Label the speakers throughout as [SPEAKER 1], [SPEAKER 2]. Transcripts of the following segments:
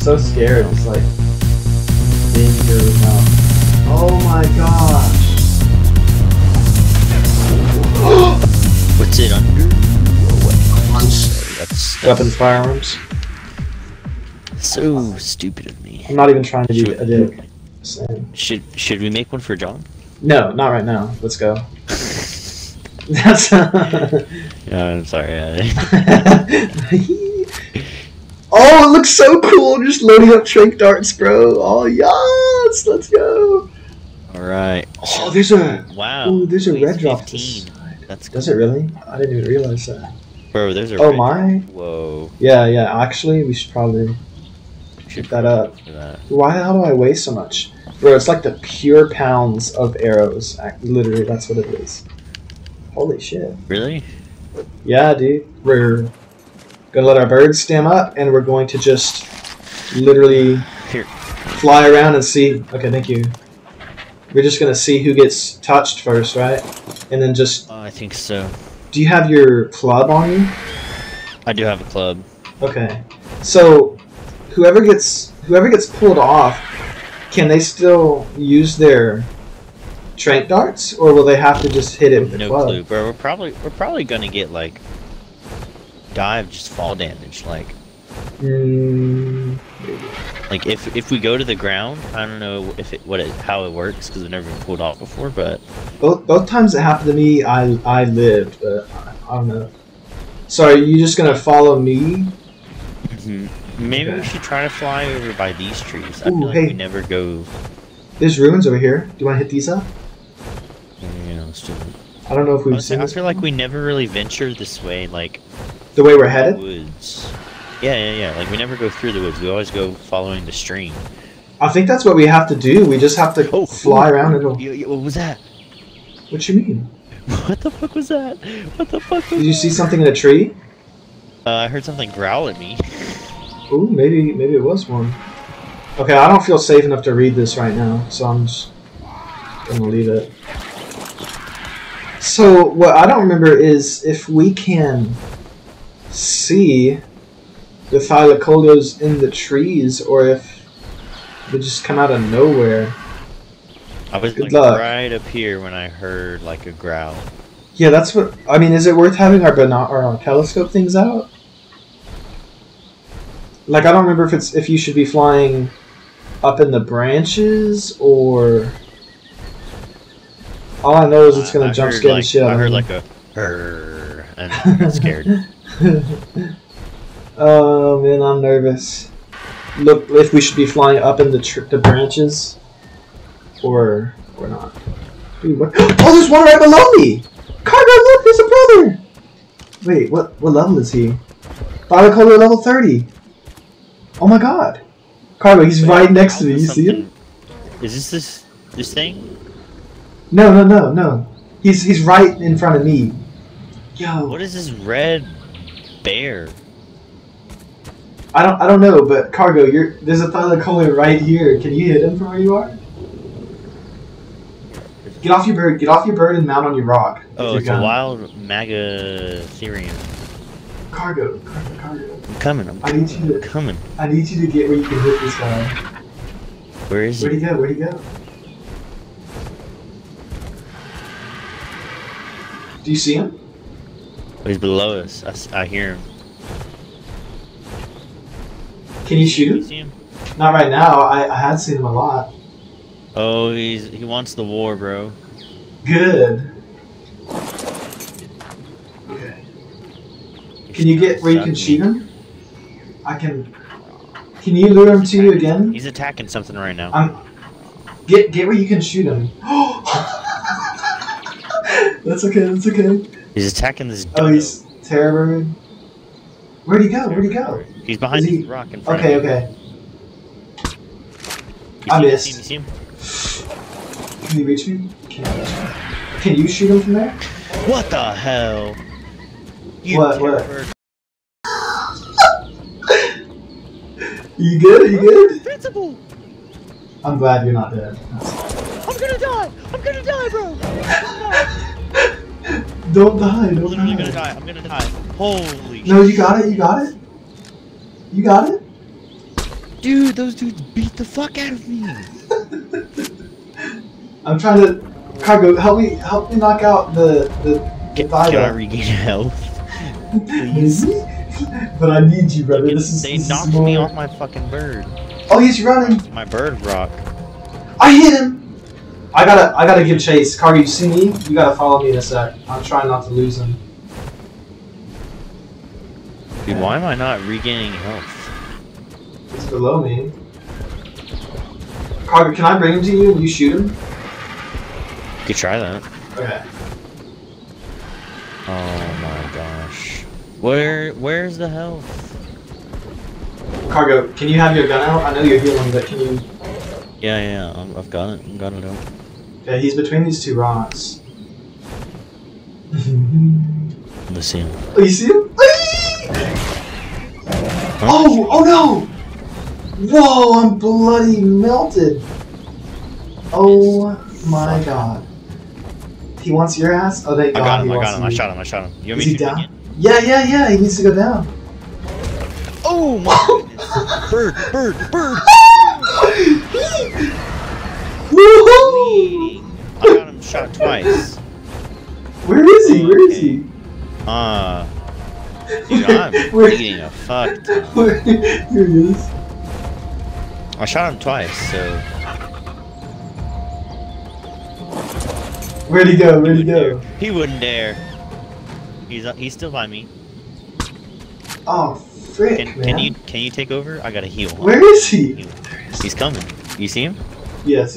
[SPEAKER 1] so scared. It's like danger now. Oh my gosh.
[SPEAKER 2] What's it under? That's
[SPEAKER 1] Weapons, firearms.
[SPEAKER 2] so stupid of me.
[SPEAKER 1] I'm not even trying to be a dick. Same.
[SPEAKER 2] Should we make one for John?
[SPEAKER 1] No, not right now. Let's go. That's.
[SPEAKER 2] Yeah, I'm sorry.
[SPEAKER 1] Oh, it looks so cool! Just loading up tranq darts, bro. Oh yes, let's go.
[SPEAKER 2] All right.
[SPEAKER 1] Oh, there's a there's a red drop.
[SPEAKER 2] 15. That's good.
[SPEAKER 1] Does it really? I didn't even realize that.
[SPEAKER 2] Bro, there's a
[SPEAKER 1] Oh
[SPEAKER 2] red
[SPEAKER 1] my.
[SPEAKER 2] drop. Whoa.
[SPEAKER 1] Yeah. Actually, we should probably keep that up. Why the hell do I weigh so much? Bro, it's like the pure pounds of arrows. Literally, that's what it is. Holy shit.
[SPEAKER 2] Really?
[SPEAKER 1] Yeah, dude. We're gonna let our birds stem up, and we're going to just literally fly around and see. Okay, thank you. We're just gonna see who gets touched first, right? And then just.
[SPEAKER 2] I think so.
[SPEAKER 1] Do you have your club on you?
[SPEAKER 2] I do have a club.
[SPEAKER 1] Okay. So, whoever gets pulled off, can they still use their tranq darts, or will they have to just hit it with the club?
[SPEAKER 2] No clue, bro. We're probably gonna get like dive, just fall damage, like. Like if we go to the ground, I don't know if how it works because I've never been pulled off before, but
[SPEAKER 1] both times it happened to me, I lived, but I don't know. So are you just gonna follow me?
[SPEAKER 2] Maybe we should try to fly over by these trees. I feel like we never go.
[SPEAKER 1] There's ruins over here. Do you want to hit these up?
[SPEAKER 2] Yeah, let's do it.
[SPEAKER 1] I don't know if we've seen this.
[SPEAKER 2] I feel like we never really venture this way, like
[SPEAKER 1] the way we're headed.
[SPEAKER 2] Woods. Yeah. Like we never go through the woods. We always go following the stream.
[SPEAKER 1] I think that's what we have to do. We just have to fly around and.
[SPEAKER 2] What was that?
[SPEAKER 1] What you mean?
[SPEAKER 2] What the fuck was that? What the fuck was that?
[SPEAKER 1] Did you see something in a tree?
[SPEAKER 2] I heard something growl at me.
[SPEAKER 1] Ooh, maybe it was one. Okay, I don't feel safe enough to read this right now, so I'm just gonna leave it. So what I don't remember is if we can see the thylas in the trees, or if they just come out of nowhere.
[SPEAKER 2] I was like right up here when I heard like a growl.
[SPEAKER 1] Yeah, that's what I mean. Is it worth having our telescope things out? Like, I don't remember if you should be flying up in the branches, or all I know is it's gonna jump scare the shit out of me.
[SPEAKER 2] I heard like a "Rrrr," and I got scared.
[SPEAKER 1] Oh man, I'm nervous. Look, if we should be flying up in the branches, or not. Dude, what? Oh, there's one right below me! Cargo, look, there's a brother! Wait, what level is he? Thylas level 30. Oh my god. Cargo, he's right next to me, you see him?
[SPEAKER 2] Is this thing?
[SPEAKER 1] No. He's right in front of me. Yo.
[SPEAKER 2] What is this red bear?
[SPEAKER 1] I don't know, but Cargo, there's a thylas right here. Can you hit him from where you are? Get off your bird and mount on your rock.
[SPEAKER 2] Oh, it's a wild Magatherium.
[SPEAKER 1] Cargo.
[SPEAKER 2] I'm coming.
[SPEAKER 1] I need you to get where you can hit this guy.
[SPEAKER 2] Where is he?
[SPEAKER 1] Where'd he go? Do you see him?
[SPEAKER 2] Oh, he's below us. I hear him.
[SPEAKER 1] Can you shoot him?
[SPEAKER 2] You see him?
[SPEAKER 1] Not right now. I had seen him a lot.
[SPEAKER 2] Oh, he wants the war, bro.
[SPEAKER 1] Good. Okay. Can you get where you can shoot him? I can. Can you lure him to you again?
[SPEAKER 2] He's attacking something right now.
[SPEAKER 1] Get where you can shoot him. That's okay.
[SPEAKER 2] He's attacking this dodo.
[SPEAKER 1] Oh, he's terror bird. Where'd he go?
[SPEAKER 2] He's behind this rock in front of me.
[SPEAKER 1] Okay. I missed.
[SPEAKER 2] You see him?
[SPEAKER 1] Can you reach me? Can you shoot him from there?
[SPEAKER 2] What the hell?
[SPEAKER 1] What? You good?
[SPEAKER 2] Invincible!
[SPEAKER 1] I'm glad you're not dead.
[SPEAKER 2] I'm gonna die, bro!
[SPEAKER 1] Don't die,
[SPEAKER 2] I'm literally gonna die. I'm gonna die. Holy shit.
[SPEAKER 1] No, you got it.
[SPEAKER 2] Dude, those dudes beat the fuck out of me.
[SPEAKER 1] I'm trying to... Cargo, help me knock out the
[SPEAKER 2] Can
[SPEAKER 1] thyla.
[SPEAKER 2] I regain health? Please.
[SPEAKER 1] But I need you, brother.
[SPEAKER 2] They knocked me off my fucking bird.
[SPEAKER 1] Oh, he's running.
[SPEAKER 2] My bird rock.
[SPEAKER 1] I hit him. I gotta give chase. Cargo, you see me? You gotta follow me in a sec. I'm trying not to lose him.
[SPEAKER 2] Dude, why am I not regaining health?
[SPEAKER 1] He's below me. Cargo, can I bring him to you and you shoot him?
[SPEAKER 2] You could try that.
[SPEAKER 1] Okay.
[SPEAKER 2] Oh my gosh. Where's the health?
[SPEAKER 1] Cargo, can you have your gun out? I know you're healing, but can you...
[SPEAKER 2] Yeah, I've got it. I've got it out.
[SPEAKER 1] Okay, he's between these two rocks.
[SPEAKER 2] Let's see him.
[SPEAKER 1] Oh, you see him?
[SPEAKER 2] Huh?
[SPEAKER 1] Oh no! Whoa, I'm bloody melted. Oh my god. He wants your ass? Oh, thank God.
[SPEAKER 2] I got him. I shot him. You want me to shoot him again?
[SPEAKER 1] Yeah, he needs to go down.
[SPEAKER 2] Oh my goodness. Bird.
[SPEAKER 1] Woohoo!
[SPEAKER 2] I got him shot twice.
[SPEAKER 1] Where is he?
[SPEAKER 2] Dude, I'm bleeding a fuck ton.
[SPEAKER 1] Here he is.
[SPEAKER 2] I shot him twice, so...
[SPEAKER 1] Where'd he go?
[SPEAKER 2] He wouldn't dare. He's still by me.
[SPEAKER 1] Oh, frick, man.
[SPEAKER 2] Can you take over? I gotta heal.
[SPEAKER 1] Where is he?
[SPEAKER 2] He's coming. You see him?
[SPEAKER 1] Yes.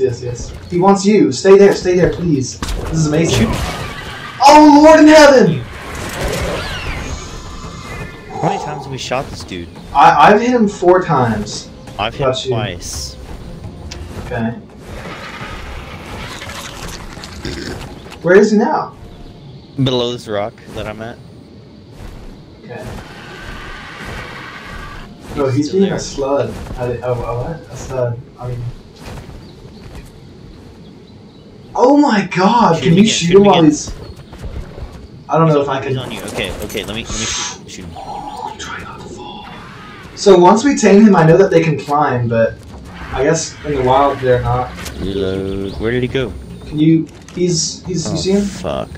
[SPEAKER 1] He wants you. Stay there, please. This is amazing. Oh, Lord in heaven!
[SPEAKER 2] How many times have we shot this dude?
[SPEAKER 1] I've hit him 4 times.
[SPEAKER 2] I've hit him twice.
[SPEAKER 1] Okay. Where is he now?
[SPEAKER 2] Below this rock that I'm at.
[SPEAKER 1] Okay. Oh, he's being a slud. What? A stud. I mean... Oh my god! Can you shoot him while he's... I don't know if I can...
[SPEAKER 2] He's on you. Okay, let me shoot him.
[SPEAKER 1] I'm trying not to fall. So once we tame him, I know that they can climb, but I guess in the wild they're not.
[SPEAKER 2] Reload. Where did he go?
[SPEAKER 1] Can you... He's you see him?
[SPEAKER 2] Fuck.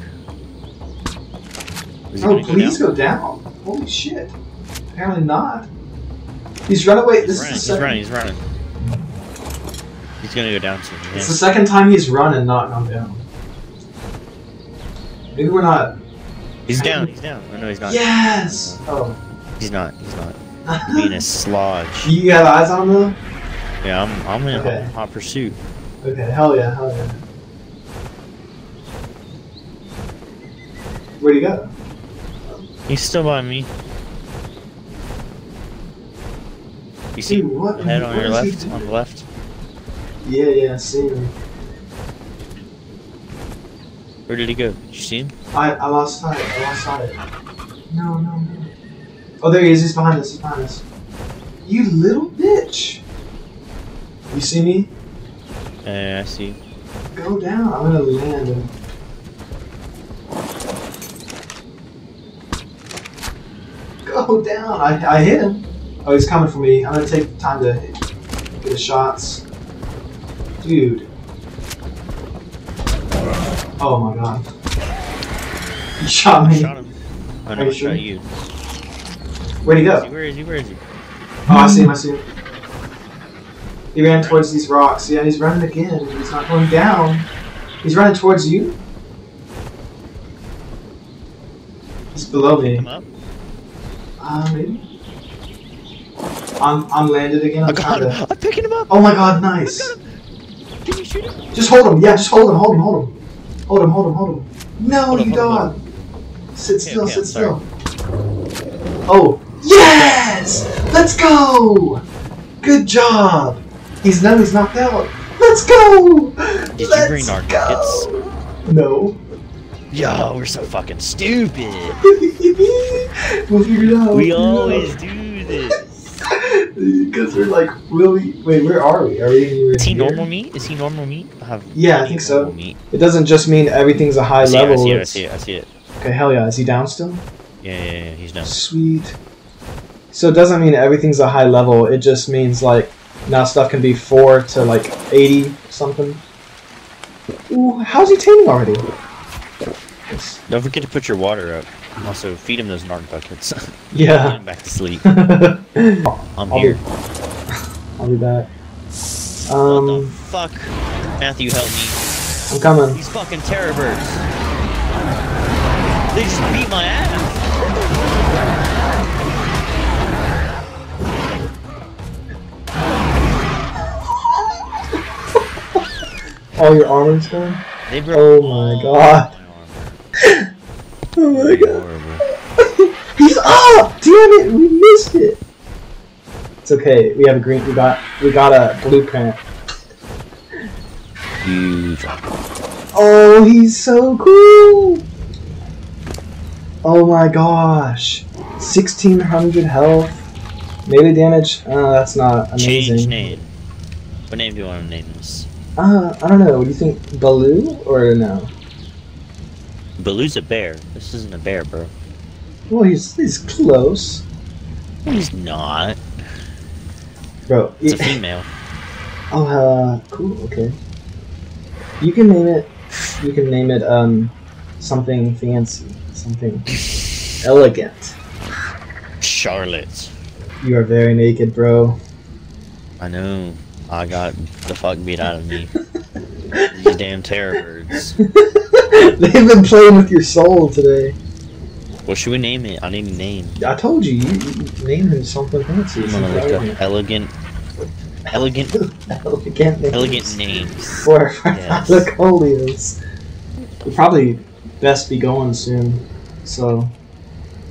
[SPEAKER 1] Oh, please go down. Holy shit. Apparently not. He's running away. He's
[SPEAKER 2] running. He's gonna go down soon.
[SPEAKER 1] It's the second time he's run and not gone down. Maybe we're not...
[SPEAKER 2] He's down. Oh, no, he's not.
[SPEAKER 1] Yes! Oh.
[SPEAKER 2] He's not. Being a slodge.
[SPEAKER 1] You got eyes on him though?
[SPEAKER 2] Yeah, I'm in hot pursuit.
[SPEAKER 1] Okay, hell yeah. Where'd he go?
[SPEAKER 2] He's still by me. You see
[SPEAKER 1] what?
[SPEAKER 2] The head on your left? On the left?
[SPEAKER 1] Yeah, I see him.
[SPEAKER 2] Where did he go? Did you see him?
[SPEAKER 1] I lost sight. No. Oh, there he is. He's behind us. You little bitch. You see me?
[SPEAKER 2] I see.
[SPEAKER 1] Go down. I'm gonna land him. Go down. I hit him. Oh, he's coming for me. I'm gonna take time to get his shots. Dude. Oh my god. You shot me.
[SPEAKER 2] I shot him. Oh no, I shot you.
[SPEAKER 1] Where'd he go?
[SPEAKER 2] Where is he?
[SPEAKER 1] Oh, I see him. He ran towards these rocks. Yeah, he's running again. He's not going down. He's running towards you. He's below me.
[SPEAKER 2] Come up.
[SPEAKER 1] Maybe. I'm landed again.
[SPEAKER 2] I'm picking him up.
[SPEAKER 1] Oh my god, nice.
[SPEAKER 2] Can you shoot him?
[SPEAKER 1] Just hold him. Yeah, just hold him. Hold him. No, you dog. Sit still. Oh, yes! Let's go! Good job. He's knocked out. Let's go!
[SPEAKER 2] Did you bring our nuggets?
[SPEAKER 1] No.
[SPEAKER 2] Yo, we're so fucking stupid.
[SPEAKER 1] We'll figure it out.
[SPEAKER 2] We always do this.
[SPEAKER 1] Because we're like, wait, where are we?
[SPEAKER 2] Is he normal meat?
[SPEAKER 1] Yeah, I think so. Meat. It doesn't just mean everything's a high level.
[SPEAKER 2] I see it.
[SPEAKER 1] Okay, hell yeah. Is he down still?
[SPEAKER 2] Yeah, he's down.
[SPEAKER 1] Sweet. So it doesn't mean everything's a high level. It just means like Now stuff can be 4 to like 80 something. Ooh, how's he taming already? Yes.
[SPEAKER 2] Don't forget to put your water up. Also, feed him those narc buckets.
[SPEAKER 1] Yeah.
[SPEAKER 2] Get him back to sleep. I'm
[SPEAKER 1] I'll
[SPEAKER 2] here.
[SPEAKER 1] I'll do that.
[SPEAKER 2] What the fuck? Matthew, help me.
[SPEAKER 1] I'm coming.
[SPEAKER 2] These fucking terror birds. They just beat my ass.
[SPEAKER 1] All your armor's gone?
[SPEAKER 2] They broke
[SPEAKER 1] Oh my god. Oh my god. He's up! Damn it, we missed it. It's okay. We have a green. We got a blueprint.
[SPEAKER 2] Huge.
[SPEAKER 1] Oh, he's so cool. Oh my gosh. 1600 health. Melee damage. That's not amazing.
[SPEAKER 2] Change name. What name do you want to name this?
[SPEAKER 1] I don't know. What do you think? Baloo or no?
[SPEAKER 2] Baloo's a bear. This isn't a bear, bro.
[SPEAKER 1] Well, he's close.
[SPEAKER 2] He's not.
[SPEAKER 1] Bro,
[SPEAKER 2] It's a female.
[SPEAKER 1] Oh, cool. Okay. You can name it. You can name it something fancy, something elegant.
[SPEAKER 2] Charlotte.
[SPEAKER 1] You are very naked, bro.
[SPEAKER 2] I know. I got the fuck beat out of me. These damn terror birds.
[SPEAKER 1] They've been playing with your soul today.
[SPEAKER 2] What should we name it? I need a name.
[SPEAKER 1] I told you, you name him something fancy.
[SPEAKER 2] I'm gonna look up elegant names.
[SPEAKER 1] For
[SPEAKER 2] Yes.
[SPEAKER 1] Alacolios. We'll probably best be going soon. So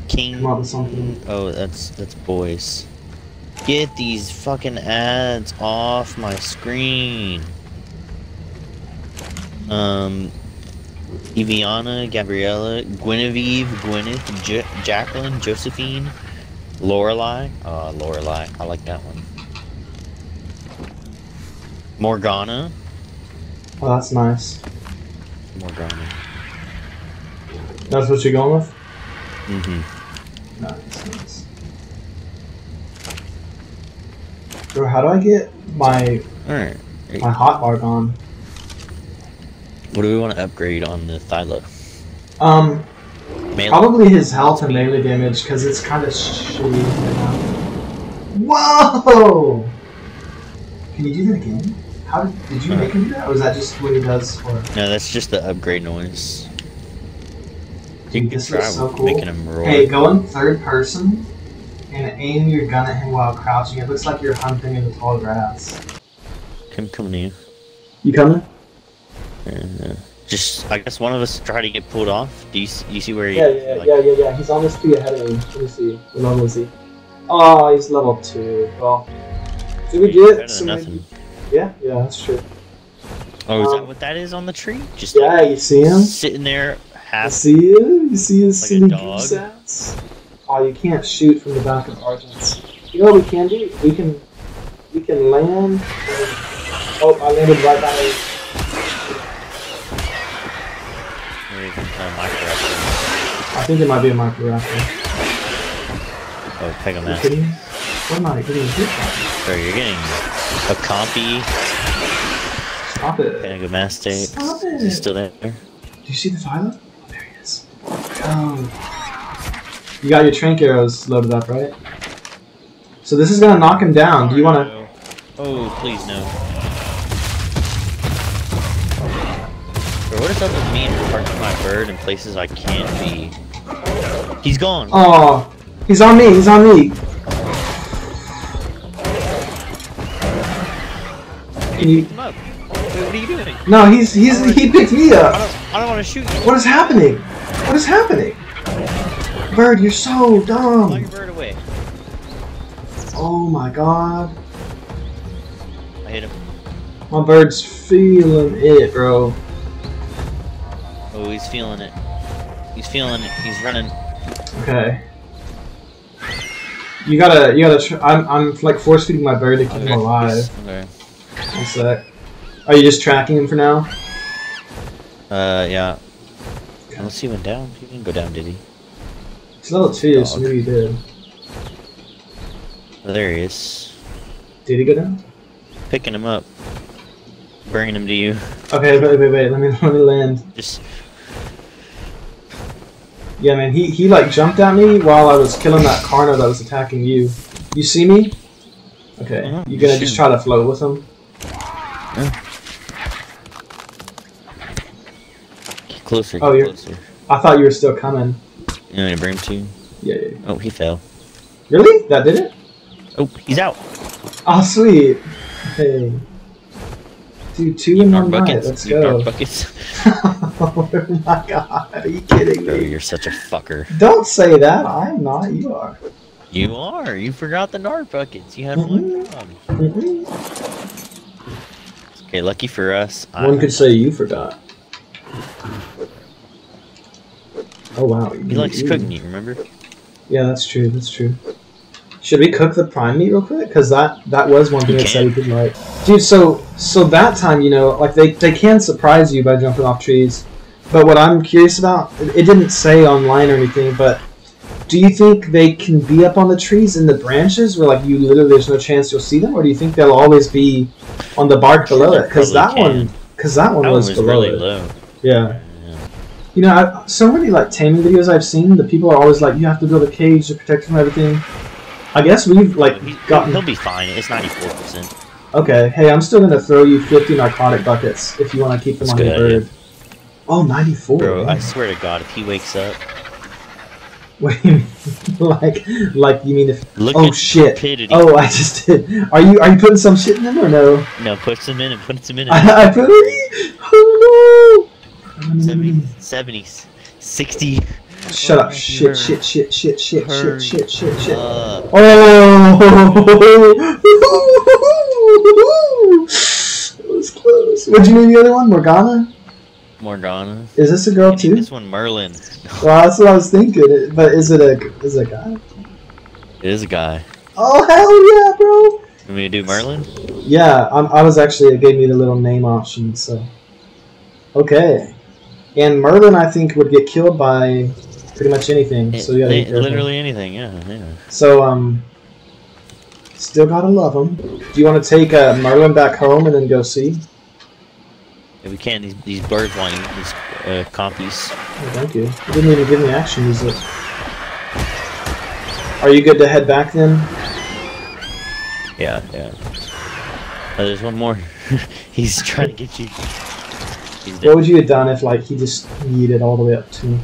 [SPEAKER 2] King.
[SPEAKER 1] come up with something.
[SPEAKER 2] Oh, that's boys. Get these fucking ads off my screen. Eviana, Gabriella, Guinevere, Gwyneth, Jacqueline, Josephine, Lorelai. Lorelai. I like that one. Morgana.
[SPEAKER 1] Oh, that's nice.
[SPEAKER 2] Morgana.
[SPEAKER 1] That's what you're going with?
[SPEAKER 2] Mm-hmm.
[SPEAKER 1] Nice. Bro, how do I get my
[SPEAKER 2] Alright.
[SPEAKER 1] hot bar on?
[SPEAKER 2] What do we want to upgrade on the thyla? Melee?
[SPEAKER 1] Probably his health and melee damage, because it's kind of shitty right now. Whoa! Can you do that again? How did you make him do that, or was that just what he does for?
[SPEAKER 2] No, that's just the upgrade noise. You
[SPEAKER 1] Dude,
[SPEAKER 2] can
[SPEAKER 1] this
[SPEAKER 2] try
[SPEAKER 1] looks so cool.
[SPEAKER 2] making him roar.
[SPEAKER 1] Hey, go in third person and aim your gun at him while crouching. It looks like you're hunting in the tall grass.
[SPEAKER 2] Come to you.
[SPEAKER 1] You coming?
[SPEAKER 2] Just, I guess one of us try to get pulled off. Do you see where he?
[SPEAKER 1] Yeah. He's on this tree ahead of me. Let me see. What level is he? Oh, he's level 2. Well, did we get some?
[SPEAKER 2] Nothing.
[SPEAKER 1] Yeah, that's true.
[SPEAKER 2] Oh, is that what that is on the tree? Just
[SPEAKER 1] yeah, you see him?
[SPEAKER 2] sitting there, half.
[SPEAKER 1] I see you. You see his
[SPEAKER 2] like
[SPEAKER 1] silly
[SPEAKER 2] a dog.
[SPEAKER 1] goose ass? Oh, you can't shoot from the back of Argent's. You know what we can do? We can land. Oh, I landed right by you. I think it might be a micro raptor.
[SPEAKER 2] Oh, Pegamastic.
[SPEAKER 1] Are you kidding me? What am I getting hit by?
[SPEAKER 2] So you're getting a compy.
[SPEAKER 1] Stop it.
[SPEAKER 2] Pegamastic.
[SPEAKER 1] Stop it.
[SPEAKER 2] Is he still there?
[SPEAKER 1] Do you see the thyla? Oh, there he is. Oh. You got your tranq arrows loaded up, right? So this is gonna knock him down. Do you wanna?
[SPEAKER 2] Oh, please no. Bro, what is up with me and parking my bird in places I can't be? He's gone.
[SPEAKER 1] Oh, he's on me. He's on me. Can you?
[SPEAKER 2] Pick him up. What are you doing?
[SPEAKER 1] No, he picked me up.
[SPEAKER 2] I don't want to shoot you.
[SPEAKER 1] What is happening? What is happening? Bird, you're so
[SPEAKER 2] Fly
[SPEAKER 1] dumb.
[SPEAKER 2] your bird away.
[SPEAKER 1] Oh my god.
[SPEAKER 2] I hit him.
[SPEAKER 1] My bird's feeling it, bro.
[SPEAKER 2] Oh, he's feeling it. He's feeling it. He's running.
[SPEAKER 1] Okay. You gotta. I'm like force feeding my bird to keep him alive.
[SPEAKER 2] Okay.
[SPEAKER 1] One sec. Are you just tracking him for now?
[SPEAKER 2] Yeah. Let's see, he went down. He didn't go down, did he?
[SPEAKER 1] He's level 2, so maybe he did.
[SPEAKER 2] Oh, there he is.
[SPEAKER 1] Did he go down?
[SPEAKER 2] Picking him up. Bringing him to you.
[SPEAKER 1] Okay, wait. Let me land.
[SPEAKER 2] Just.
[SPEAKER 1] Yeah, man. He like jumped at me while I was killing that Carno that was attacking you. You see me? Okay. You gonna just try to float with him?
[SPEAKER 2] Yeah. Get closer.
[SPEAKER 1] Oh,
[SPEAKER 2] Get
[SPEAKER 1] you're.
[SPEAKER 2] closer.
[SPEAKER 1] I thought you were still coming.
[SPEAKER 2] You want me to bring him to you?
[SPEAKER 1] Yeah.
[SPEAKER 2] Oh, he fell.
[SPEAKER 1] Really? That did it?
[SPEAKER 2] Oh, he's out.
[SPEAKER 1] Oh, sweet. Hey. Dude, 2 in 1 night. Let's go.
[SPEAKER 2] Dark buckets.
[SPEAKER 1] Oh my god. Are you kidding
[SPEAKER 2] Bro,
[SPEAKER 1] me?
[SPEAKER 2] you're such a fucker.
[SPEAKER 1] Don't say that. I'm not. You are.
[SPEAKER 2] You are. You forgot the dark buckets. You had one job. Okay, lucky for us.
[SPEAKER 1] One could say you forgot. Oh wow.
[SPEAKER 2] He likes cooking you, remember?
[SPEAKER 1] Yeah, that's true. That's true. Should we cook the prime meat real quick? Because that was one thing that said we could like. Dude, so that time, you know, like they can surprise you by jumping off trees. But what I'm curious about, it didn't say online or anything, but do you think they can be up on the trees in the branches where like you literally there's no chance you'll see them, or do you think they'll always be on the bark below it? Because that one was below
[SPEAKER 2] really
[SPEAKER 1] it.
[SPEAKER 2] low.
[SPEAKER 1] Yeah. You know, so many like taming videos I've seen, the people are always like, you have to build a cage to protect from everything. I guess we've like gotten.
[SPEAKER 2] He'll be fine. It's 94%.
[SPEAKER 1] Okay, hey, I'm still gonna throw you 50 narcotic buckets if you want to keep them on your bird. Oh, 94.
[SPEAKER 2] Bro,
[SPEAKER 1] man.
[SPEAKER 2] I swear to God, if he wakes up.
[SPEAKER 1] What do you mean? like you mean if?
[SPEAKER 2] Look
[SPEAKER 1] oh
[SPEAKER 2] at
[SPEAKER 1] shit!
[SPEAKER 2] stupidity.
[SPEAKER 1] Oh, I just did. Are you putting some shit in them or no?
[SPEAKER 2] No, put some in it. Put some in it.
[SPEAKER 1] I put it. Oh no!
[SPEAKER 2] 70s, 60.
[SPEAKER 1] Shut up! Shit! Oh! It was close. What'd you name the other one? Morgana?
[SPEAKER 2] Morgana.
[SPEAKER 1] Is this a girl too?
[SPEAKER 2] This one Merlin.
[SPEAKER 1] Well, that's what I was thinking. But is it a guy?
[SPEAKER 2] It is a guy.
[SPEAKER 1] Oh hell yeah, bro!
[SPEAKER 2] You want me to do Merlin?
[SPEAKER 1] Yeah, I was actually, it gave me the little name option, so. Okay. And Merlin, I think, would get killed by pretty much anything, so you gotta be careful.
[SPEAKER 2] Literally anything, yeah.
[SPEAKER 1] So, still gotta love him. Do you want to take Merlin back home and then go see?
[SPEAKER 2] If we can, these birds want you, these compies.
[SPEAKER 1] Oh, thank you. You didn't even give me action music. Are you good to head back then?
[SPEAKER 2] Yeah. Oh, there's one more. He's trying to get you.
[SPEAKER 1] What would you have done if, like, he just yeeted all the way up to me?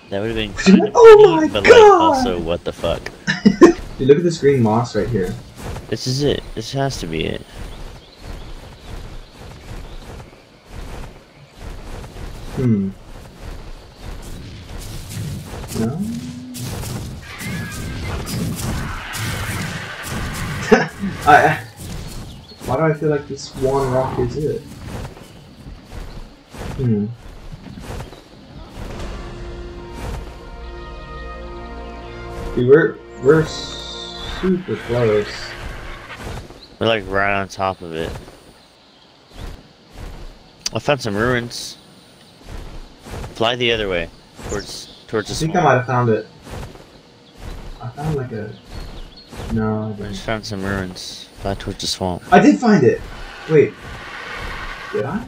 [SPEAKER 2] That would have been kind of
[SPEAKER 1] oh
[SPEAKER 2] funny,
[SPEAKER 1] my
[SPEAKER 2] but
[SPEAKER 1] God!
[SPEAKER 2] like, also, what the fuck?
[SPEAKER 1] Dude, look at this green moss right here.
[SPEAKER 2] This is it. This has to be it.
[SPEAKER 1] No? Why do I feel like this one rock is it? Dude, we're super close.
[SPEAKER 2] We're like right on top of it. I found some ruins. Fly the other way, towards the
[SPEAKER 1] I think
[SPEAKER 2] swamp.
[SPEAKER 1] I might have found it. I found like a... No, I
[SPEAKER 2] I
[SPEAKER 1] didn't.
[SPEAKER 2] just found some ruins. Fly towards the swamp.
[SPEAKER 1] I did find it! Wait. Did I?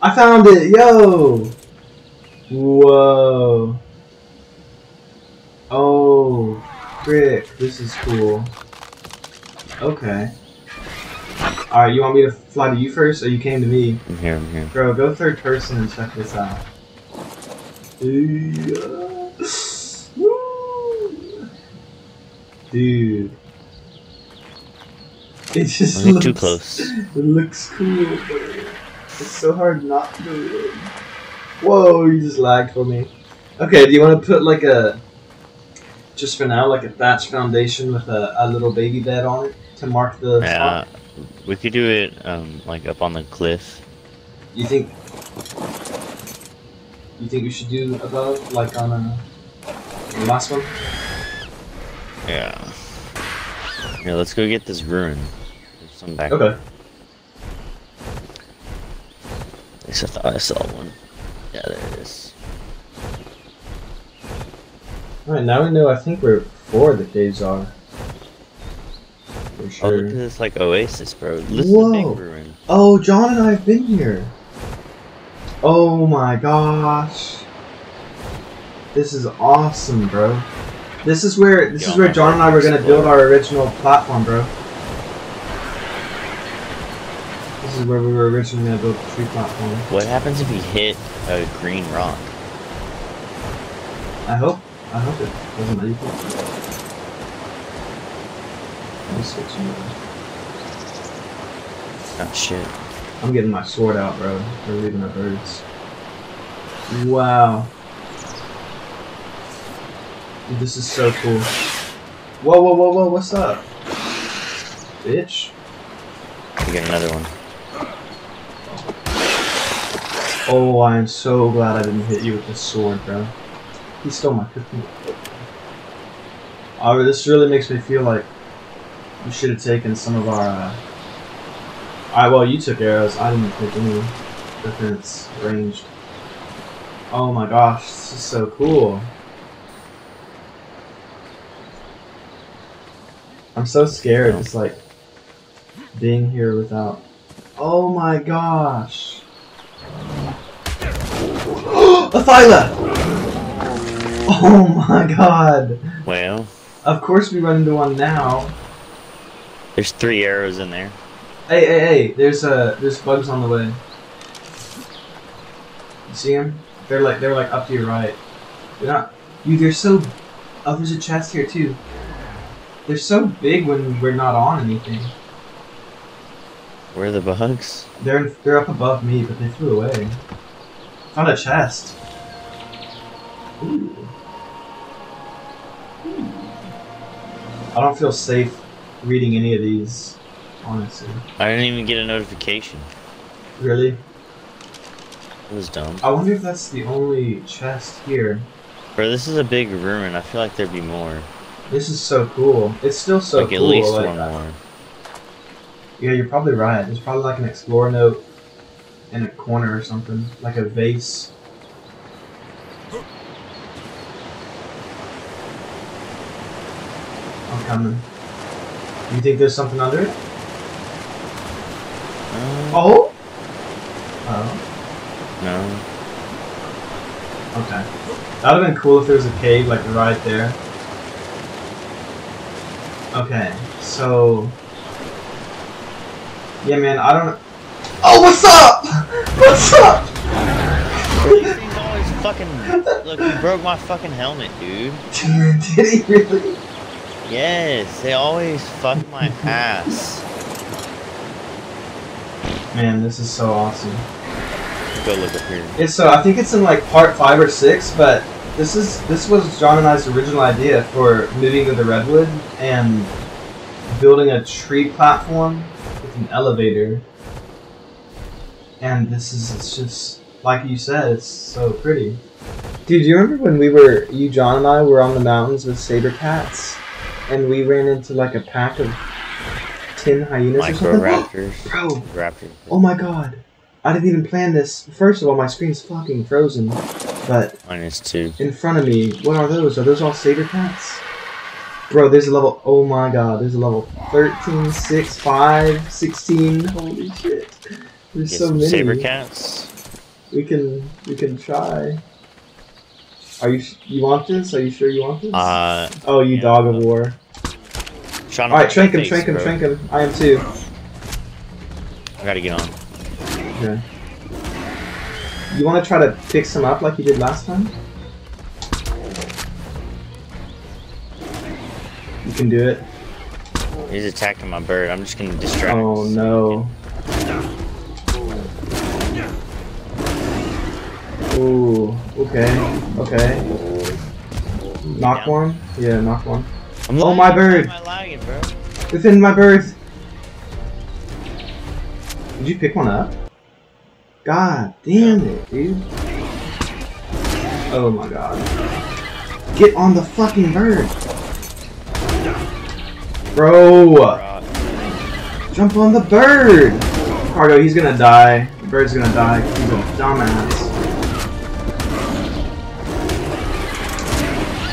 [SPEAKER 1] I found it! Yo! Whoa. Oh, frick. This is cool. Okay. Alright, you want me to fly to you first, or you came to me?
[SPEAKER 2] I'm here.
[SPEAKER 1] Bro, go third person and check this out. Woo! Dude. It just looks...
[SPEAKER 2] too close.
[SPEAKER 1] It looks cool, but it's so hard not to do it. Whoa, you just lagged for me. Okay, do you want to put like a... Just for now, like a thatch foundation with a little baby bed on it to mark the spot?
[SPEAKER 2] We could do it like up on the cliff.
[SPEAKER 1] You think we should do above, like on the last one?
[SPEAKER 2] Yeah. Yeah, let's go get this ruin. There's some back.
[SPEAKER 1] Okay.
[SPEAKER 2] At least I thought I saw one. Yeah, there it is.
[SPEAKER 1] Alright, now we know I think where 4 of the caves are. For
[SPEAKER 2] Oh,
[SPEAKER 1] sure.
[SPEAKER 2] look at this like oasis, bro. Listen
[SPEAKER 1] Whoa.
[SPEAKER 2] to Big Ruin.
[SPEAKER 1] Oh, John and I have been here. Oh my gosh. This is awesome, bro. This is where John and I were gonna build our original platform, bro. This is where we were originally gonna build the tree platform.
[SPEAKER 2] What happens if you hit a green rock?
[SPEAKER 1] I hope it doesn't leave it. Let me switch you.
[SPEAKER 2] Oh shit.
[SPEAKER 1] I'm getting my sword out, bro. We're leaving our birds. Wow. Dude, this is so cool. Whoa, whoa, whoa, whoa, what's up? Bitch.
[SPEAKER 2] You get another one.
[SPEAKER 1] Oh, I am so glad I didn't hit you with this sword, bro. He stole my cookie. Oh, this really makes me feel like we should have taken some of our, Alright, well, you took arrows. I didn't take any defense ranged. Oh my gosh, this is so cool. I'm so scared just like being here without. Oh my gosh. A thyla! Oh my god.
[SPEAKER 2] Well.
[SPEAKER 1] Of course we run into one now.
[SPEAKER 2] There's 3 arrows in there.
[SPEAKER 1] Hey, hey, hey! There's bugs on the way. You see them? They're like up to your right. They're not. Dude, they're so. Oh, there's a chest here too. They're so big when we're not on anything.
[SPEAKER 2] Where are the bugs?
[SPEAKER 1] They're up above me, but they flew away. Found a chest. Ooh. I don't feel safe reading any of these, honestly.
[SPEAKER 2] I didn't even get a notification.
[SPEAKER 1] Really?
[SPEAKER 2] It was dumb.
[SPEAKER 1] I wonder if that's the only chest here.
[SPEAKER 2] Bro, this is a big ruin. I feel like there'd be more.
[SPEAKER 1] This is so cool. It's still so
[SPEAKER 2] like
[SPEAKER 1] cool.
[SPEAKER 2] At least
[SPEAKER 1] like,
[SPEAKER 2] one more.
[SPEAKER 1] Yeah, you're probably right. There's probably like an explore note in a corner or something. Like a vase. I'm coming. You think there's something under it? Oh? Oh.
[SPEAKER 2] No.
[SPEAKER 1] Okay. That would have been cool if there was a cave like right there. Okay, so... Yeah, man, I don't... Oh, what's up? What's up?
[SPEAKER 2] These things always fucking... Look, you broke my fucking helmet, dude.
[SPEAKER 1] Did he really?
[SPEAKER 2] Yes, they always fuck my ass.
[SPEAKER 1] Man, this is so awesome.
[SPEAKER 2] Go look up here.
[SPEAKER 1] It's so I think it's in like part 5 or 6, but this was John and I's original idea for moving to the redwood and building a tree platform with an elevator. And it's just like you said, it's so pretty. Dude, do you remember when you, John and I were on the mountains with sabercats and we ran into like a pack of 10 hyenas or something?
[SPEAKER 2] Raptors.
[SPEAKER 1] Bro,
[SPEAKER 2] Raptors.
[SPEAKER 1] Oh my god. I didn't even plan this. First of all, my screen's fucking frozen. But
[SPEAKER 2] Mine is too.
[SPEAKER 1] in front of me, what are those? Are those all sabercats? Bro, there's a level. Oh my god, there's a level 13, 6, 5, 16. Holy shit. There's
[SPEAKER 2] Get
[SPEAKER 1] so
[SPEAKER 2] some
[SPEAKER 1] many.
[SPEAKER 2] sabercats.
[SPEAKER 1] We can try. Are you want this? Are you sure you want this? Oh, you dog of war. Alright, tranq him. I am too.
[SPEAKER 2] I gotta get on.
[SPEAKER 1] Okay. You want to try to pick some up like you did last time? You can do it.
[SPEAKER 2] He's attacking my bird. I'm just gonna distract him.
[SPEAKER 1] Oh no. Ooh, okay. Knock one? Yeah, knock one. Oh, my bird!
[SPEAKER 2] I'm lagging, bro.
[SPEAKER 1] Defend my bird! Did you pick one up? God damn it, dude. Oh my god. Get on the fucking bird! Bro! Jump on the bird! Cargo, he's gonna die. The bird's gonna die. He's a dumbass.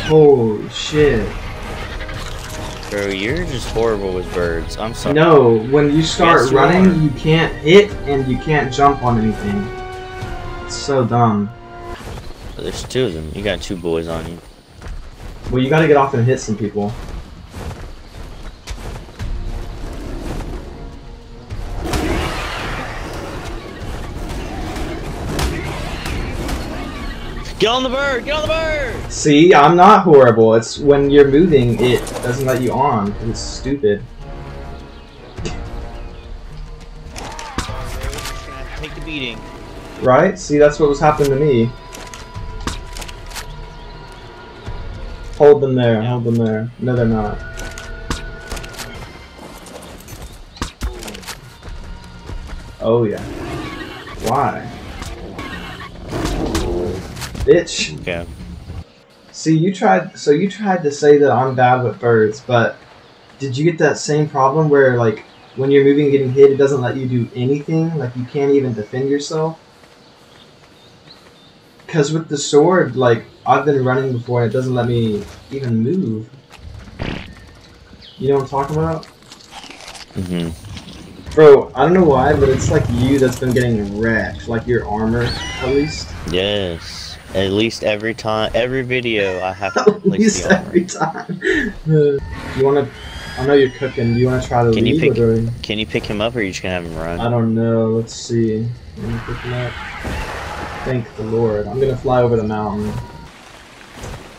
[SPEAKER 1] Holy shit.
[SPEAKER 2] Bro, you're just horrible with birds. I'm sorry.
[SPEAKER 1] No, when you start
[SPEAKER 2] Yes, you
[SPEAKER 1] running,
[SPEAKER 2] are.
[SPEAKER 1] you can't hit and you can't jump on anything. It's so dumb.
[SPEAKER 2] There's two of them. You got two boys on you.
[SPEAKER 1] Well, you gotta get off and hit some people.
[SPEAKER 2] Get on the bird! Get on the bird!
[SPEAKER 1] See, I'm not horrible. It's when you're moving, it doesn't let you on. It's stupid.
[SPEAKER 2] Take the beating.
[SPEAKER 1] Right? See, that's what was happening to me. Hold them there, hold them there. No, they're not. Oh, yeah. Why? Bitch.
[SPEAKER 2] Okay.
[SPEAKER 1] See, you tried to say that I'm bad with birds, but did you get that same problem where, like, when you're moving and getting hit, it doesn't let you do anything? Like, you can't even defend yourself? Because with the sword, like, I've been running before and it doesn't let me even move. You know what I'm talking about?
[SPEAKER 2] Mm-hmm.
[SPEAKER 1] Bro, I don't know why, but it's like you that's been getting wrecked. Like your armor, at least.
[SPEAKER 2] Yes. At least every time, every video, I have to
[SPEAKER 1] At
[SPEAKER 2] place
[SPEAKER 1] least
[SPEAKER 2] the armor.
[SPEAKER 1] every time. You wanna... I know you're cooking. Do you wanna try to
[SPEAKER 2] Can
[SPEAKER 1] leave?
[SPEAKER 2] Can you pick him up, or are you just gonna have him run?
[SPEAKER 1] I don't know. Let's see. Let me pick him up. Thank the Lord. I'm gonna fly over the mountain.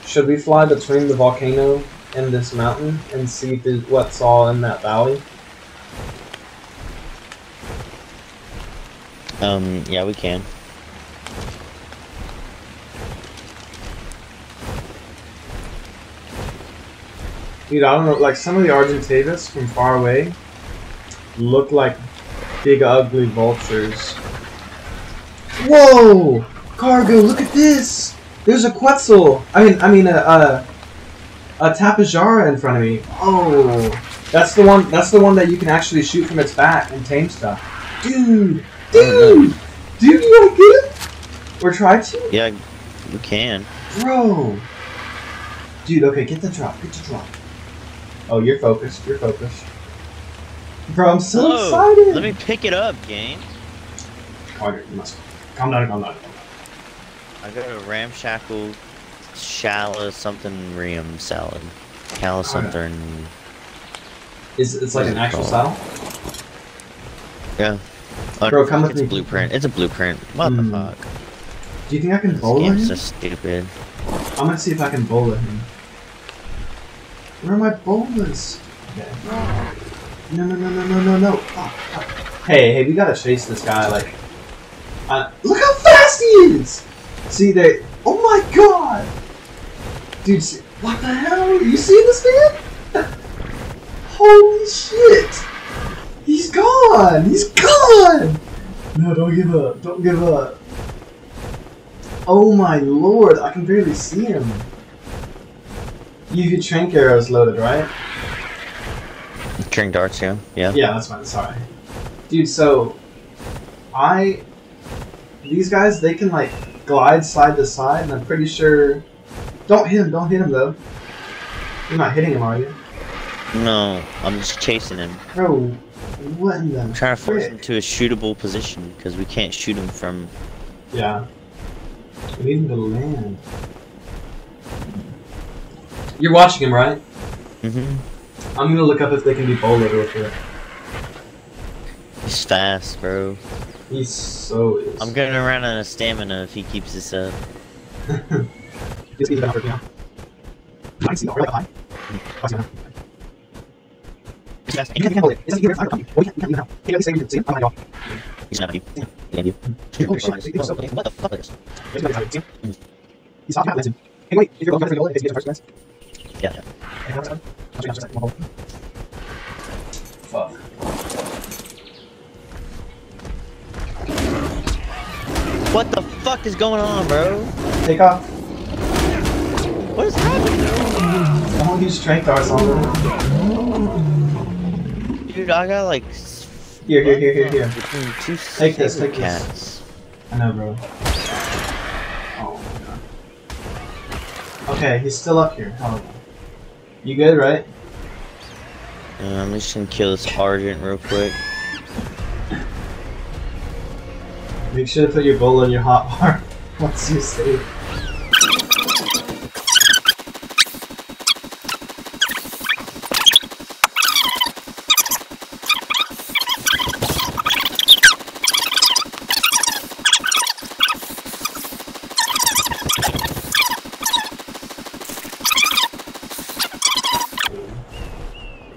[SPEAKER 1] Should we fly between the volcano and this mountain and see if there's what's all in that valley?
[SPEAKER 2] Yeah, we can.
[SPEAKER 1] Dude, I don't know, like some of the Argentavis from far away look like big ugly vultures. Whoa! Cargo, look at this! There's a Quetzal! I mean a tapejara in front of me. Oh, that's the one that you can actually shoot from its back and tame stuff. Dude! Dude! Dude, you wanna get it? Or try to?
[SPEAKER 2] Yeah, we can.
[SPEAKER 1] Bro! Dude, okay, get the drop, get the drop. Oh, you're focused, you're focused. Bro, I'm so excited!
[SPEAKER 2] Let me pick it up, game.
[SPEAKER 1] Carter, you must... Calm down, calm down, calm down.
[SPEAKER 2] I got a ramshackle shallow something Riam salad. Cala something.
[SPEAKER 1] It's like an actual saddle?
[SPEAKER 2] Yeah.
[SPEAKER 1] Bro, come with
[SPEAKER 2] it's
[SPEAKER 1] me.
[SPEAKER 2] A blueprint. It's a blueprint. What the fuck?
[SPEAKER 1] Do you think I can
[SPEAKER 2] This
[SPEAKER 1] bowl
[SPEAKER 2] game's
[SPEAKER 1] him?
[SPEAKER 2] so stupid.
[SPEAKER 1] I'm gonna see if I can bowl at him. Where are my bowlers? Okay. No, no, no, no, no, no, no. Oh, oh. Hey, we gotta chase this guy, like... look how fast he is! See, they... Oh my god! Dude, see, what the hell? You see this man? Holy shit! He's gone! He's gone! No, don't give up. Don't give up. Oh my lord, I can barely see him. You have tranq arrows loaded, right?
[SPEAKER 2] Tranq darts, yeah. Yeah.
[SPEAKER 1] Yeah, that's fine, sorry. Dude, so... These guys, they can like glide side to side, and I'm pretty sure... Don't hit him though. You're not hitting him, are you?
[SPEAKER 2] No, I'm just chasing him.
[SPEAKER 1] Bro, what in the...
[SPEAKER 2] I'm trying to force him to a shootable position, because we can't shoot him from...
[SPEAKER 1] Yeah. We need him to land. You're watching him, right?
[SPEAKER 2] Mm-hmm.
[SPEAKER 1] I'm gonna look up if they can be bowled real quick.
[SPEAKER 2] He's fast, bro.
[SPEAKER 1] He so is.
[SPEAKER 2] I'm gonna run out of stamina if he keeps this up.
[SPEAKER 1] He's getting better now. I can see really high. You can't hold it. It's like you're you can't now. Can you say you can see him? Oh my god.
[SPEAKER 2] He's not you. Damn you.
[SPEAKER 1] Oh shit.
[SPEAKER 2] What the fuck is this?
[SPEAKER 1] He's talking about listen. Hey wait, if you're going for the goal, it's the first place.
[SPEAKER 2] Yeah.
[SPEAKER 1] Fuck.
[SPEAKER 2] What the fuck is going on, bro?
[SPEAKER 1] Take off.
[SPEAKER 2] What is happening?
[SPEAKER 1] Don't use tranq darts on them.
[SPEAKER 2] Dude, I got like...
[SPEAKER 1] Here.
[SPEAKER 2] Between two
[SPEAKER 1] Take this.
[SPEAKER 2] cats.
[SPEAKER 1] I know, bro. Oh my god. Okay, he's still up here. Hold on. You good, right?
[SPEAKER 2] I'm just gonna kill this Argent real quick.
[SPEAKER 1] Make sure to put your bowl in your hot bar once you save.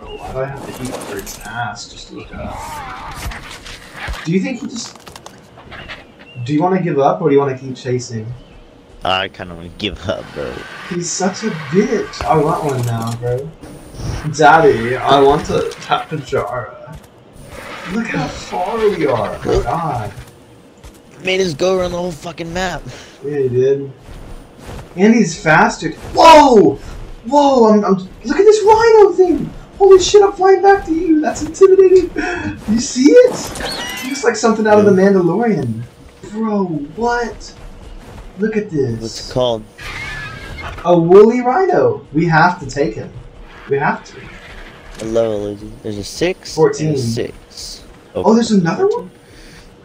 [SPEAKER 1] Why do I have to eat for its ass just to look up? Do you think he just... Do you want to give up or do you want to keep chasing?
[SPEAKER 2] I kind of want to give up, bro.
[SPEAKER 1] He's such a bitch. I want one now, bro. Daddy, I want a tapejara. Look how far we are. Oh my god.
[SPEAKER 2] Made us go around the whole fucking map.
[SPEAKER 1] Yeah, he did. And he's faster. Whoa! Whoa! Look at this rhino thing! Holy shit, I'm flying back to you! That's intimidating! You see it? Looks like something out of the Mandalorian. Bro, what? Look at this.
[SPEAKER 2] What's it called?
[SPEAKER 1] A woolly rhino. We have to take him. We have to.
[SPEAKER 2] What level is he? There's a 6
[SPEAKER 1] 14.
[SPEAKER 2] and a 6.
[SPEAKER 1] Oh, there's another one?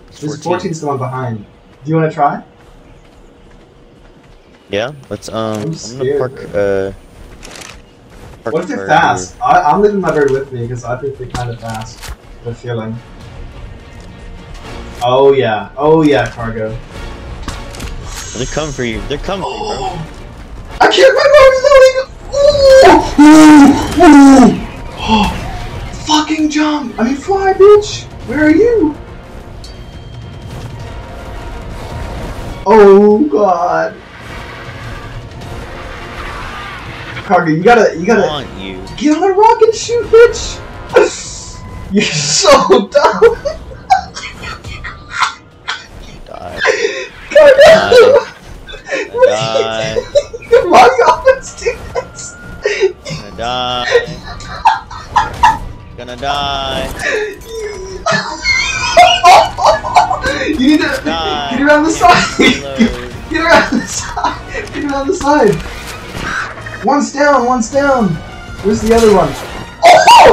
[SPEAKER 2] It's
[SPEAKER 1] This 14's the one behind. Do you want to try?
[SPEAKER 2] Yeah, let's I'm
[SPEAKER 1] scared,
[SPEAKER 2] gonna park
[SPEAKER 1] What if they're fast? I'm leaving my bird with me because I think they're kind of fast. The feeling. Oh yeah, cargo.
[SPEAKER 2] They're coming for you. They're coming for you, bro.
[SPEAKER 1] I can't. My boat is loading. Oh, fucking jump! I mean, fly, bitch. Where are you? Oh god. Cargo, you gotta get on a rocket shoot, bitch! You're so dumb!
[SPEAKER 2] Die.
[SPEAKER 1] Cargo!
[SPEAKER 2] Die.
[SPEAKER 1] Why do you always do this?
[SPEAKER 2] Gonna die. Gonna die.
[SPEAKER 1] You need to get around the side! Get around the side! Get around the side! One's down, one's down! Where's the other one? Oh!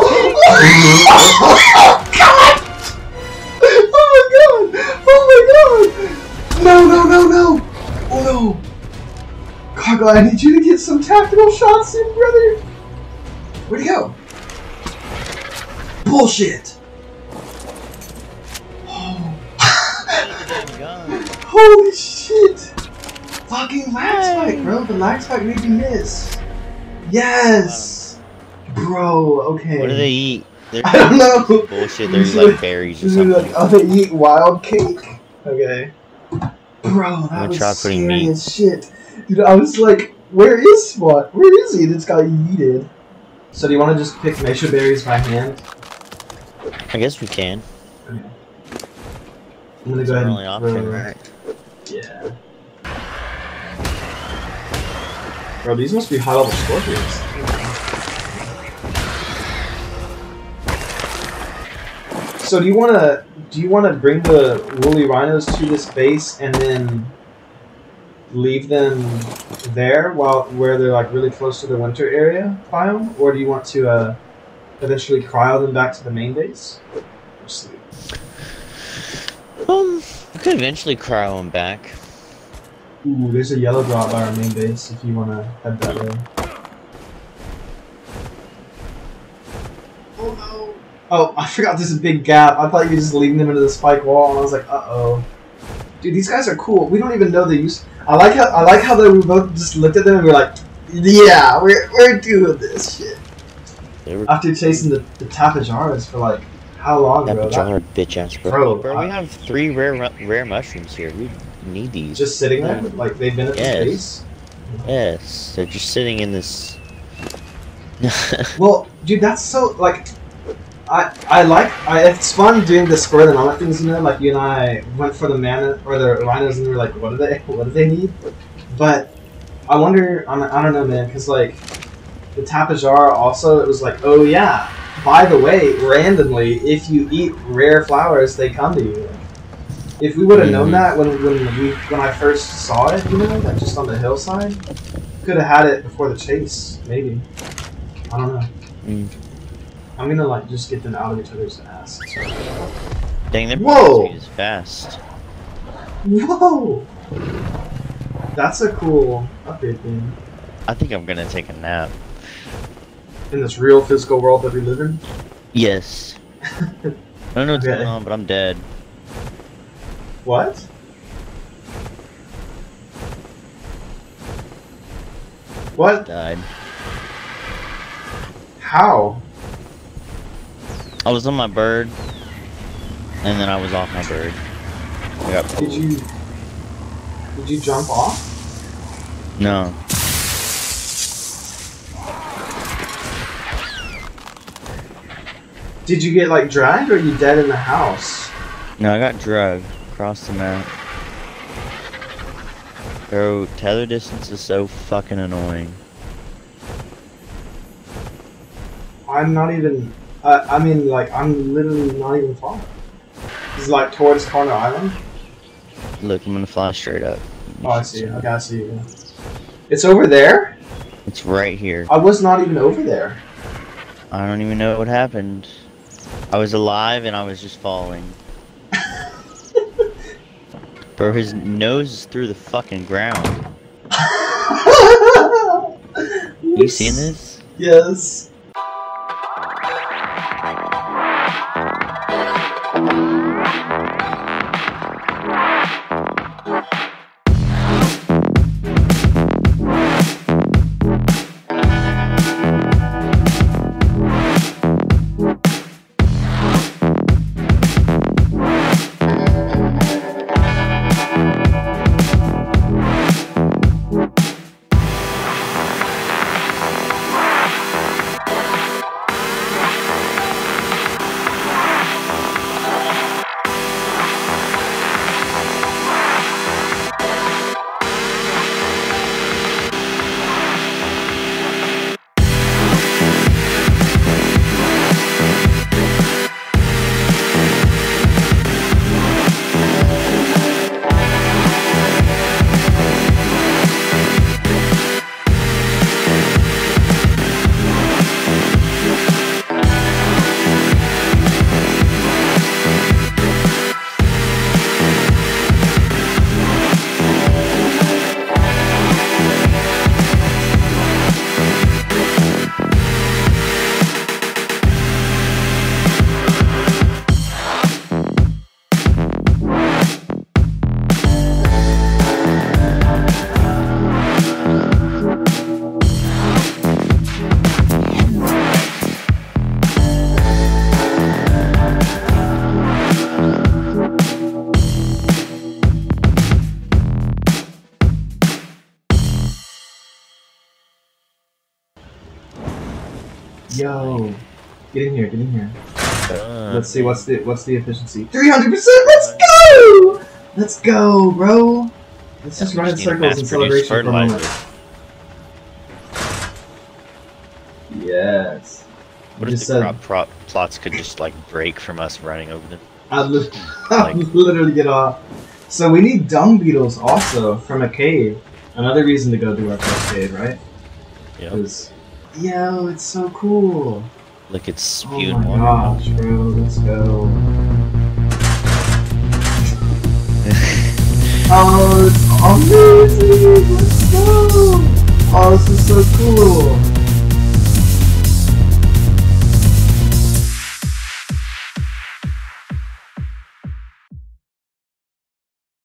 [SPEAKER 1] Oh god! Oh my god! Oh my god! No, no, no, no! Oh no! Cargo, I need you to get some tactical shots in, brother! Where'd he go? Bullshit! Oh. Holy shit! Fucking lag spike, bro! The lag spike made me miss! Yes! Bro, okay.
[SPEAKER 2] What do they eat? They're
[SPEAKER 1] I don't know!
[SPEAKER 2] Bullshit, they're like berries or something.
[SPEAKER 1] Like, oh, they eat wild cake? Okay. Bro, that was scary as shit. Dude, I was like, where is Spot? Where is he? This got yeeted. So do you want to just pick Measure berries by hand?
[SPEAKER 2] I guess we can.
[SPEAKER 1] Okay. I'm gonna go ahead and
[SPEAKER 2] option, right?
[SPEAKER 1] Yeah. Bro, these must be high level scorpions. So do you wanna bring the woolly rhinos to this base and then leave them there where they're like really close to the winter area biome, or do you want to eventually cryo them back to the main base?
[SPEAKER 2] We could eventually cryo them back.
[SPEAKER 1] Ooh, there's a yellow drop by our main base if you want to head that way. Oh no! Oh, I forgot there's a big gap. I thought you were just leading them into the spike wall, and I was like, uh-oh. Dude, these guys are cool. We don't even know the use. I like how we both just looked at them and we were like, yeah, we're doing this shit. After chasing the tapejaras for like how long, bro?
[SPEAKER 2] Tapejara bitch ass, bro. Bro, we have 3 rare mushrooms here. We need these.
[SPEAKER 1] Just sitting there, like they've been at the base.
[SPEAKER 2] Yes, they're just sitting in this.
[SPEAKER 1] Well, dude, that's so like. It's fun doing the spur of the moment things, you know, like you and I went for the mana or the rhinos and we were like, what do they need? But I wonder, I don't know, man, because like the tapejara also, it was like, oh yeah, by the way, randomly, if you eat rare flowers, they come to you. If we would have known that when I first saw it, you know, like just on the hillside, could have had it before the chase, maybe. I don't know. I'm gonna like just get them out of each other's ass. So.
[SPEAKER 2] Dang, their
[SPEAKER 1] Whoa!
[SPEAKER 2] speed is fast.
[SPEAKER 1] Whoa! That's a cool upgrade thing.
[SPEAKER 2] I think I'm gonna take a nap.
[SPEAKER 1] In this real physical world that we live in?
[SPEAKER 2] Yes. I don't know what's
[SPEAKER 1] Okay.
[SPEAKER 2] going on, but I'm dead.
[SPEAKER 1] What? What?
[SPEAKER 2] Died.
[SPEAKER 1] How?
[SPEAKER 2] I was on my bird, and then I was off my bird. I got pulled.
[SPEAKER 1] Did you jump off?
[SPEAKER 2] No.
[SPEAKER 1] Did you get like dragged or are you dead in the house?
[SPEAKER 2] No, I got drugged across the map. Bro, tether distance is so fucking annoying.
[SPEAKER 1] I'm not even. I mean, like, I'm literally not even far. It's like towards Corner Island.
[SPEAKER 2] Look, I'm gonna fly straight up.
[SPEAKER 1] Oh, I see. Okay, I see you. It's over there?
[SPEAKER 2] It's right here.
[SPEAKER 1] I was not even over there.
[SPEAKER 2] I don't even know what happened. I was alive and I was just falling. Bro, his nose is through the fucking ground. You seen this?
[SPEAKER 1] Yes. Yo, get in here, get in here. Let's see what's the efficiency. 300%. Let's go! Let's go, bro. Let's just run in circles in celebration for a moment. Yes.
[SPEAKER 2] What if the crop plots could just like break from us running over them?
[SPEAKER 1] I'd literally get off. So we need dung beetles also from a cave. Another reason to go do our first cave, right?
[SPEAKER 2] Yeah.
[SPEAKER 1] Yo, it's so cool.
[SPEAKER 2] Look, it's spewing
[SPEAKER 1] water. Oh my gosh, bro, let's go. Oh, it's amazing! Let's go! Oh, this is so cool.